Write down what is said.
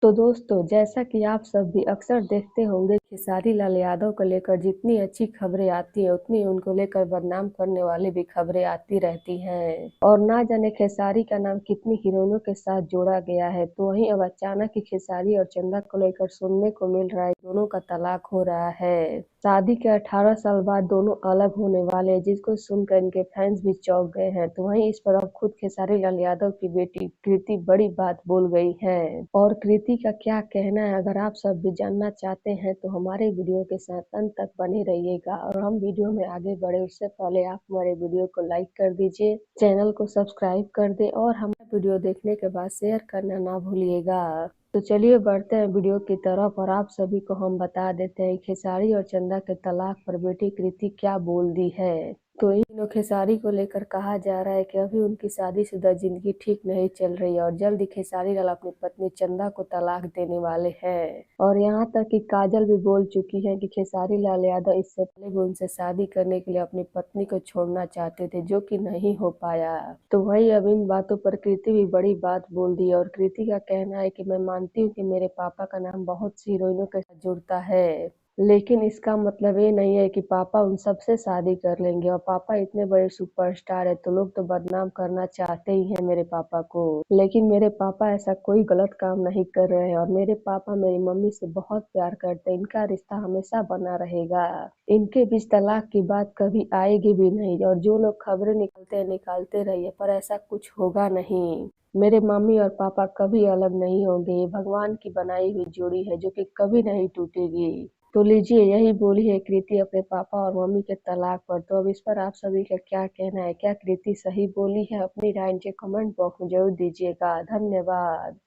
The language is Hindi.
तो दोस्तों, जैसा कि आप सब भी अक्सर देखते होंगे, खेसारी लाल यादव को लेकर जितनी अच्छी खबरें आती हैं, उतनी उनको लेकर बदनाम करने वाली भी खबरें आती रहती हैं। और ना जाने खेसारी का नाम कितनी हीरोइनों के साथ जोड़ा गया है। तो वहीं अब अचानक ही खेसारी और चंदा को लेकर सुनने को मिल रहा है, दोनों का तलाक हो रहा है। शादी के 18 साल बाद दोनों अलग होने वाले हैं, जिसको सुनकर इनके फैंस भी चौंक गए हैं। तो वहीं इस पर अब खुद खेसारी लाल यादव की बेटी कृति बड़ी बात बोल गई है। और कृति का क्या कहना है, अगर आप सब भी जानना चाहते हैं तो हमारे वीडियो के साथ अंत तक बने रहिएगा। और हम वीडियो में आगे बढ़े उससे पहले आप हमारे वीडियो को लाइक कर दीजिए, चैनल को सब्सक्राइब कर दे और हमारे वीडियो देखने के बाद शेयर करना ना भूलिएगा। तो चलिए बढ़ते हैं वीडियो की तरफ और आप सभी को हम बता देते हैं खेसारी और चंदा के तलाक पर बेटी कृति क्या बोल दी है। तो इन दिनों खेसारी को लेकर कहा जा रहा है कि अभी उनकी शादीशुदा जिंदगी ठीक नहीं चल रही है और जल्द ही खेसारी लाल अपनी पत्नी चंदा को तलाक देने वाले हैं। और यहाँ तक कि काजल भी बोल चुकी है कि खेसारी लाल यादव इससे पहले भी उनसे शादी करने के लिए अपनी पत्नी को छोड़ना चाहते थे, जो कि नहीं हो पाया। तो वही अब इन बातों पर कृति भी बड़ी बात बोल दी और कृति का कहना है कि मैं मानती हूँ कि मेरे पापा का नाम बहुत सी हीरोइनों के साथ जुड़ता है, लेकिन इसका मतलब ये नहीं है कि पापा उन सब से शादी कर लेंगे। और पापा इतने बड़े सुपरस्टार है तो लोग तो बदनाम करना चाहते ही हैं मेरे पापा को, लेकिन मेरे पापा ऐसा कोई गलत काम नहीं कर रहे हैं। और मेरे पापा मेरी मम्मी से बहुत प्यार करते हैं, इनका रिश्ता हमेशा बना रहेगा, इनके बीच तलाक की बात कभी आएगी भी नहीं। और जो लोग खबरें निकालते हैं निकालते रहिए, पर ऐसा कुछ होगा नहीं। मेरे मम्मी और पापा कभी अलग नहीं होंगे, ये भगवान की बनाई हुई जोड़ी है जो कि कभी नहीं टूटेगी। तो लीजिए, यही बोली है कृति अपने पापा और मम्मी के तलाक पर। तो अब इस पर आप सभी का क्या कहना है, क्या कृति सही बोली है? अपनी राय नीचे कमेंट बॉक्स में जरूर दीजिएगा। धन्यवाद।